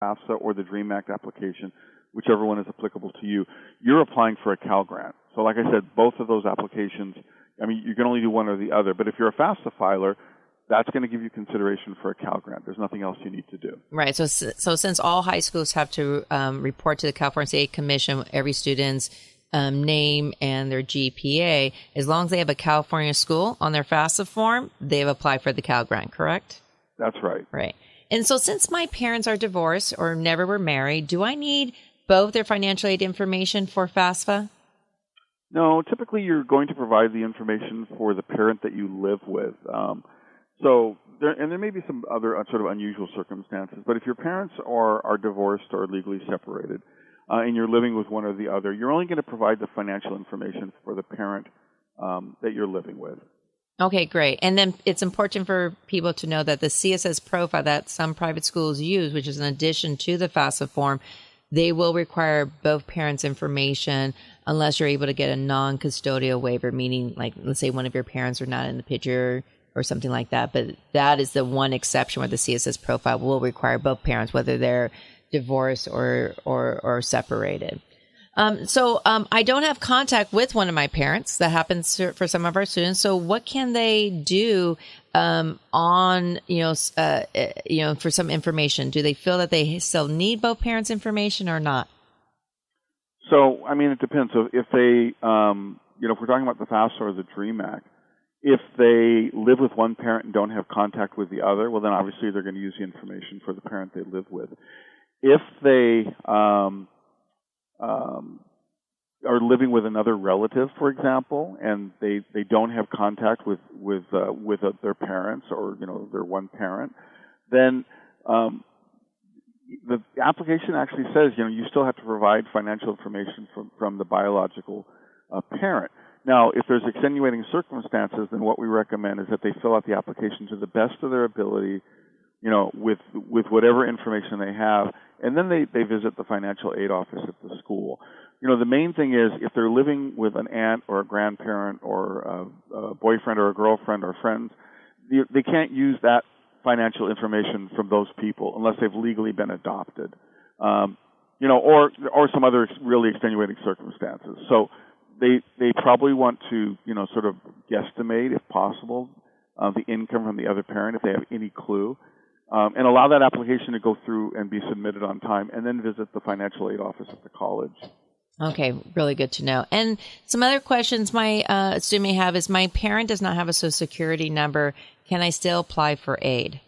FAFSA or the DREAM Act application, whichever one is applicable to you, you're applying for a Cal Grant. So like I said, both of those applications, I mean, you can only do one or the other. But if you're a FAFSA filer, that's going to give you consideration for a Cal Grant. There's nothing else you need to do. Right. So since all high schools have to report to the California State Commission every student's name and their GPA, as long as they have a California school on their FAFSA form, they've applied for the Cal Grant, correct? That's right. Right. And so since my parents are divorced or never were married, do I need both their financial aid information for FAFSA? No, typically you're going to provide the information for the parent that you live with. There may be some other sort of unusual circumstances, but if your parents are divorced or legally separated, and you're living with one or the other, you're only going to provide the financial information for the parent that you're living with. Okay, great. And then it's important for people to know that the CSS profile that some private schools use, which is an addition to the FAFSA form, they will require both parents' information unless you're able to get a non-custodial waiver, meaning like, let's say one of your parents are not in the picture or something like that. But that is the one exception where the CSS profile will require both parents, whether they're divorced or separated. I don't have contact with one of my parents. That happens for some of our students. So what can they do for some information? Do they feel that they still need both parents' information or not? So, I mean, it depends. So if they, if we're talking about the FAFSA or the DREAM Act, if they live with one parent and don't have contact with the other, well, then obviously they're going to use the information for the parent they live with. If they are living with another relative, for example, and they don't have contact with their parents or their one parent, then the application actually says you still have to provide financial information from the biological parent. Now, if there's extenuating circumstances, then what we recommend is that they fill out the application to the best of their ability, with whatever information they have, and then they visit the financial aid office at the school. The main thing is if they're living with an aunt or a grandparent or a boyfriend or a girlfriend or friends, they can't use that financial information from those people unless they've legally been adopted, or some other really extenuating circumstances. So they probably want to, sort of guesstimate, if possible, the income from the other parent if they have any clue. And allow that application to go through and be submitted on time, and then visit the financial aid office at the college. Okay, really good to know. And some other questions my student may have is, my parent does not have a Social Security number. Can I still apply for aid?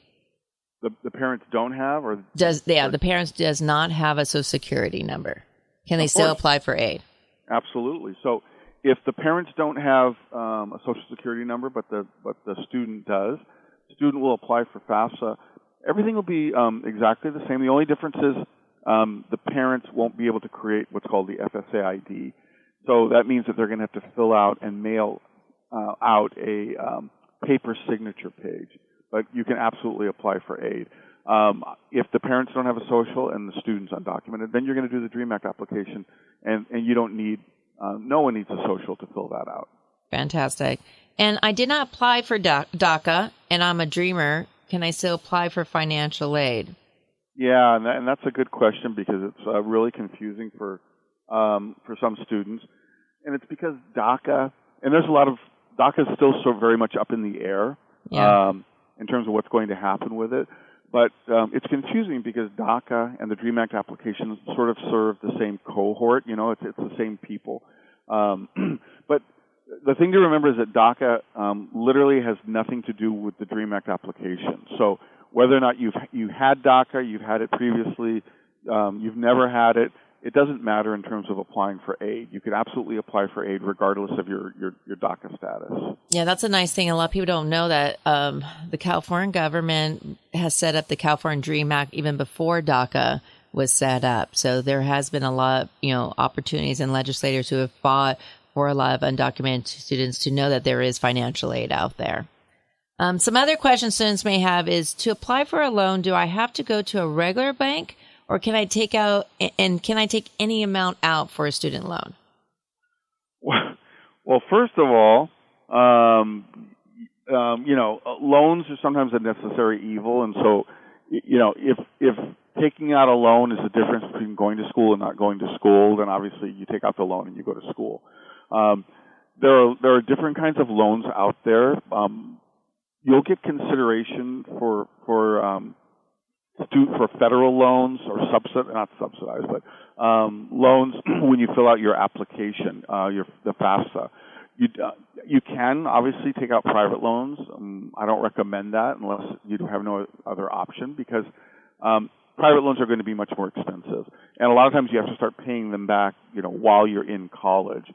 The parents don't have, or the parents does not have a Social Security number. Can they still apply for aid? Absolutely. So if the parents don't have a Social Security number, but the student does, the student will apply for FAFSA. Everything will be exactly the same. The only difference is the parents won't be able to create what's called the FSA ID. So that means that they're going to have to fill out and mail out a paper signature page. But you can absolutely apply for aid. If the parents don't have a social and the student's undocumented, then you're going to do the DREAM Act application, and you don't need, no one needs a social to fill that out. Fantastic. And I did not apply for DACA, and I'm a dreamer. Can I still apply for financial aid? Yeah, and that's a good question because it's really confusing for some students, and it's because DACA, and there's a lot of DACA is still so very much up in the air in terms of what's going to happen with it. But it's confusing because DACA and the DREAM Act applications sort of serve the same cohort. It's the same people. But the thing to remember is that DACA literally has nothing to do with the DREAM Act application. So whether or not you've had DACA, you've had it previously, you've never had it, it doesn't matter in terms of applying for aid. You could absolutely apply for aid regardless of your DACA status. Yeah, that's a nice thing. A lot of people don't know that the California government has set up the California DREAM Act even before DACA was set up. So there has been a lot of, opportunities and legislators who have fought for a lot of undocumented students to know that there is financial aid out there. Some other questions students may have is, to apply for a loan, do I have to go to a regular bank, or can I take any amount out for a student loan? Well, first of all, loans are sometimes a necessary evil, and so, if taking out a loan is the difference between going to school and not going to school, then obviously you take out the loan and you go to school. There are different kinds of loans out there. You'll get consideration for federal loans or not subsidized, but loans when you fill out your application, the FAFSA. You can obviously take out private loans. I don't recommend that unless you have no other option, because private loans are going to be much more expensive, and a lot of times you have to start paying them back, while you're in college.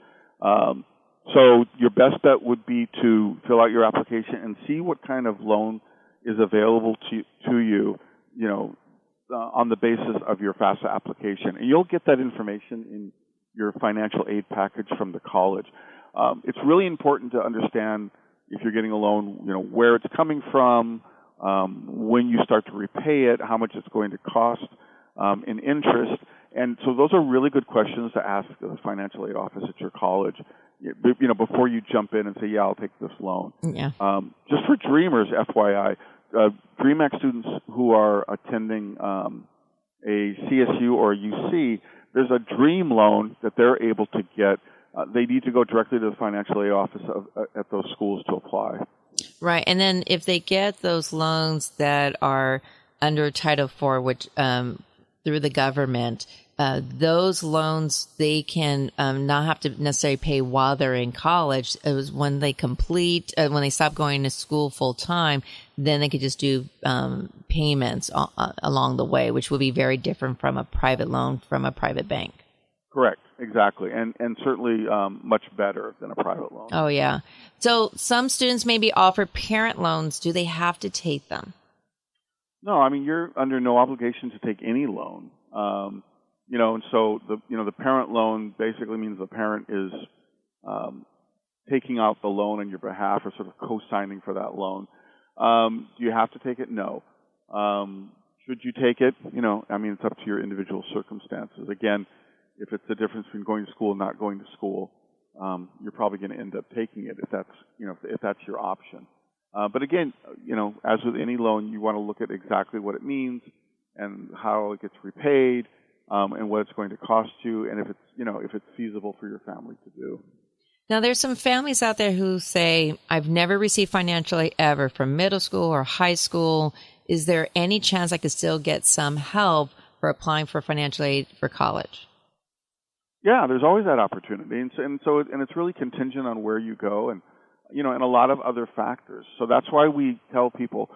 So your best bet would be to fill out your application and see what kind of loan is available to you, on the basis of your FAFSA application. And you'll get that information in your financial aid package from the college. It's really important to understand, if you're getting a loan, where it's coming from, when you start to repay it, how much it's going to cost in interest. And so those are really good questions to ask the financial aid office at your college, before you jump in and say, yeah, I'll take this loan. Yeah. Just for Dreamers, FYI, DreamAct students who are attending a CSU or a UC, there's a Dream loan that they're able to get. They need to go directly to the financial aid office at those schools to apply. Right. And then if they get those loans that are under Title IV, which through the government, those loans they can not have to necessarily pay while they're in college. It was when they when they stop going to school full time, then they could just do payments along the way, which will be very different from a private loan from a private bank. Correct. Exactly. And certainly much better than a private loan. Oh, yeah. So some students may be offered parent loans. Do they have to take them? No, I mean, you're under no obligation to take any loan. And so the parent loan basically means the parent is taking out the loan on your behalf, or sort of co-signing for that loan. Do you have to take it? No. Should you take it? It's up to your individual circumstances. Again, if it's the difference between going to school and not going to school, you're probably going to end up taking it if that's your option. But again, as with any loan, you want to look at exactly what it means and how it gets repaid, and what it's going to cost you, and if it's feasible for your family to do. Now, there's some families out there who say, I've never received financial aid ever from middle school or high school. Is there any chance I could still get some help for applying for financial aid for college? Yeah, there's always that opportunity, and it's really contingent on where you go, and and a lot of other factors. So that's why we tell people,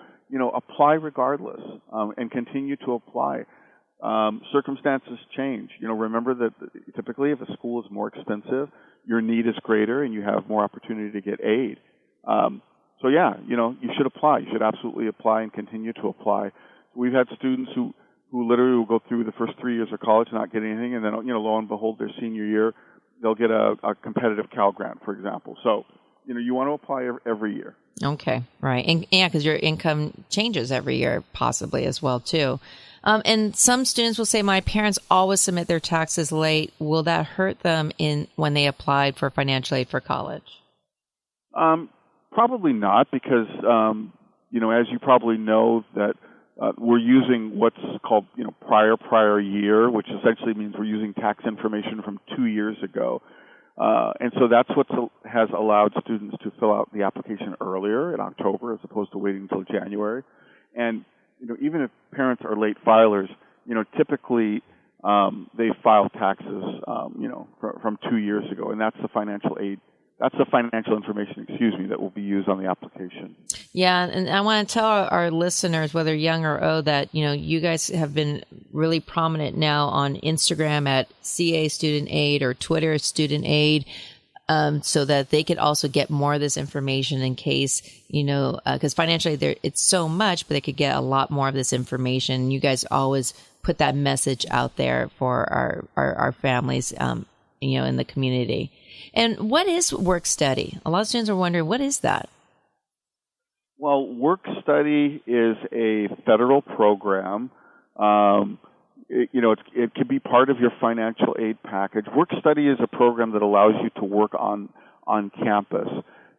apply regardless, and continue to apply. Circumstances change. Remember that typically if a school is more expensive, your need is greater, and you have more opportunity to get aid. So yeah, you should apply. You should absolutely apply and continue to apply. We've had students who literally will go through the first 3 years of college and not get anything, and then, lo and behold, their senior year, they'll get a competitive Cal Grant, for example. So, you want to apply every year. Okay, right. And yeah, because your income changes every year, possibly as well, too. And some students will say, my parents always submit their taxes late. Will that hurt them when they applied for financial aid for college? Probably not, because, as you probably know, that we're using what's called, prior year, which essentially means we're using tax information from 2 years ago. And so that's what has allowed students to fill out the application earlier in October as opposed to waiting until January. And, even if parents are late filers, typically they file taxes, from 2 years ago, and that's the financial information, that will be used on the application. Yeah, and I want to tell our listeners, whether young or old, that, you guys have been really prominent now on Instagram at CA Student Aid or Twitter Student Aid, so that they could also get more of this information in case, because financially it's so much, but they could get a lot more of this information. You guys always put that message out there for our families, in the community. And what is work study? A lot of students are wondering, what is that? Well, work study is a federal program. It can be part of your financial aid package. Work study is a program that allows you to work on campus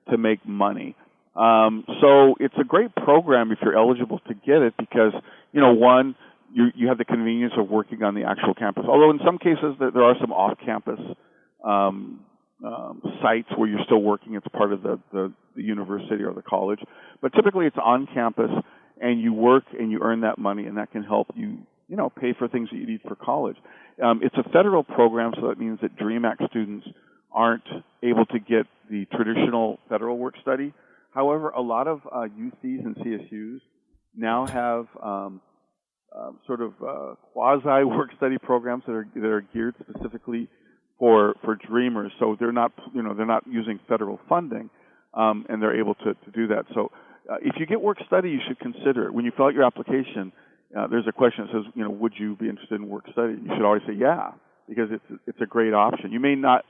to make money. So it's a great program if you're eligible to get it because, one, you have the convenience of working on the actual campus. Although in some cases there are some off-campus sites where you're still working. It's part of the university or the college. But typically it's on campus, and you work and you earn that money, and that can help you, pay for things that you need for college. It's a federal program, so that means that DREAM Act students aren't able to get the traditional federal work study. However, a lot of UCs and CSUs now have sort of quasi work study programs that are geared specifically for dreamers. So they're not using federal funding, and they're able to do that. So if you get work study, you should consider it. When you fill out your application, there's a question that says, would you be interested in work study? You should always say yeah, because it's a great option. You may not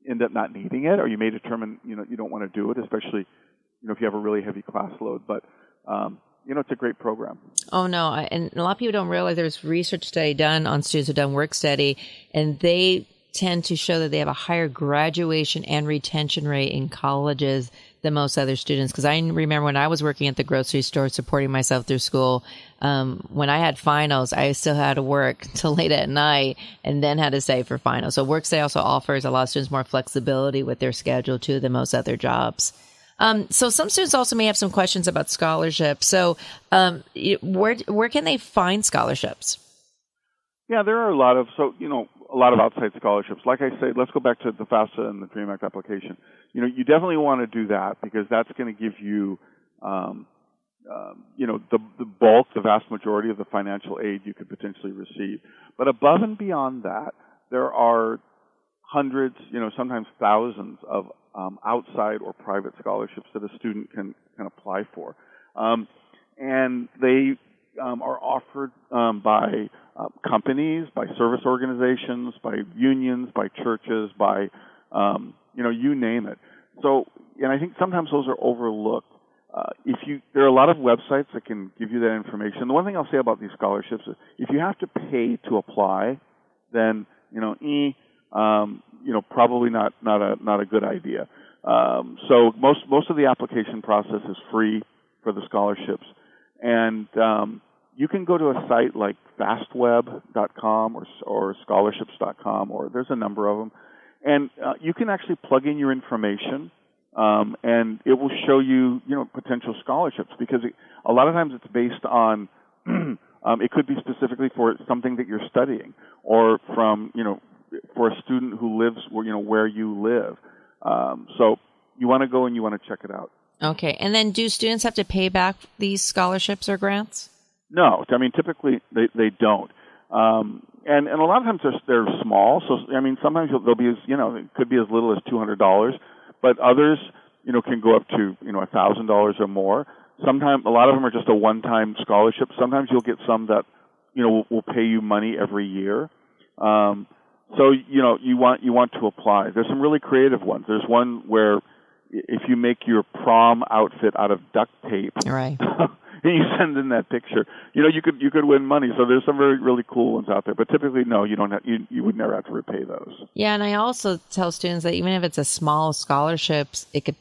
end up not needing it, or you may determine you don't want to do it, especially if you have a really heavy class load. But it's a great program. Oh no, and a lot of people don't realize there's research study done on students who've done work study, and they tend to show that they have a higher graduation and retention rate in colleges than most other students. Because I remember when I was working at the grocery store supporting myself through school, when I had finals, I still had to work till late at night and then had to stay for finals. So Workstudy also offers a lot of students more flexibility with their schedule too than most other jobs. So some students also may have some questions about scholarships. So where can they find scholarships? Yeah, there are a lot of outside scholarships. Like I said, let's go back to the FAFSA and the DREAM Act application. You definitely want to do that, because that's going to give you, the bulk, the vast majority of the financial aid you could potentially receive. But above and beyond that, there are hundreds, sometimes thousands of outside or private scholarships that a student can apply for. And they are offered by companies, by service organizations, by unions, by churches, by, you name it. So, and I think sometimes those are overlooked. There are a lot of websites that can give you that information. The one thing I'll say about these scholarships is if you have to pay to apply, then, probably not a good idea. So most of the application process is free for the scholarships. And, you can go to a site like fastweb.com or scholarships.com, or there's a number of them, and you can actually plug in your information, and it will show you, potential scholarships, because a lot of times it's based on, it could be specifically for something that you're studying, or from, for a student who lives where you live. So you want to go and you want to check it out. Okay, and then do students have to pay back these scholarships or grants? No, I mean, typically they don't. And a lot of times they're small. So, I mean, sometimes they'll be it could be as little as $200, but others, can go up to, $1,000 or more. Sometimes, a lot of them are just a one-time scholarship. Sometimes you'll get some that, will pay you money every year. So, you want to apply. There's some really creative ones. There's one where if you make your prom outfit out of duct tape. Right. And you send in that picture, you could win money. So there's some really cool ones out there. But typically, no, you don't have, you would never have to repay those. Yeah, and I also tell students that even if it's a small scholarships, it could,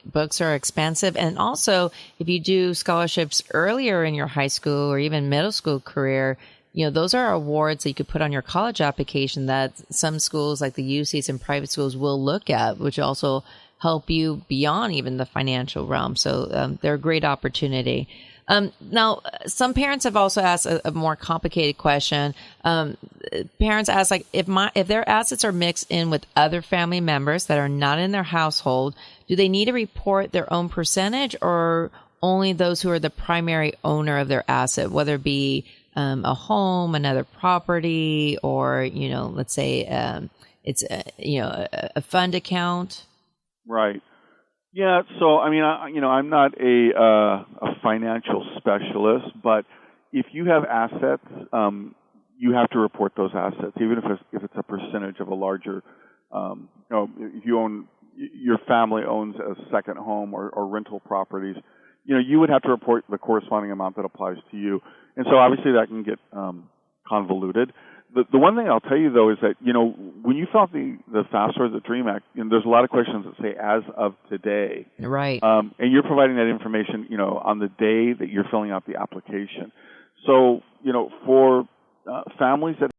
books are expensive. And also, if you do scholarships earlier in your high school or even middle school career, those are awards that you could put on your college application that some schools like the UCs and private schools will look at, which also help you beyond even the financial realm. So they're a great opportunity. Now, some parents have also asked a more complicated question. Parents ask, like, if their assets are mixed in with other family members that are not in their household, do they need to report their own percentage, or only those who are the primary owner of their asset, whether it be a home, another property, or, let's say it's a fund account? Right. Yeah, so I mean, I'm not a financial specialist, but if you have assets, you have to report those assets, even if it's a percentage of a larger. If your family owns a second home or rental properties, you would have to report the corresponding amount that applies to you, and so obviously that can get convoluted. The one thing I'll tell you, though, is that, when you fill out the FAFSA or the DREAM Act, there's a lot of questions that say as of today. Right. And you're providing that information, on the day that you're filling out the application. So, for families that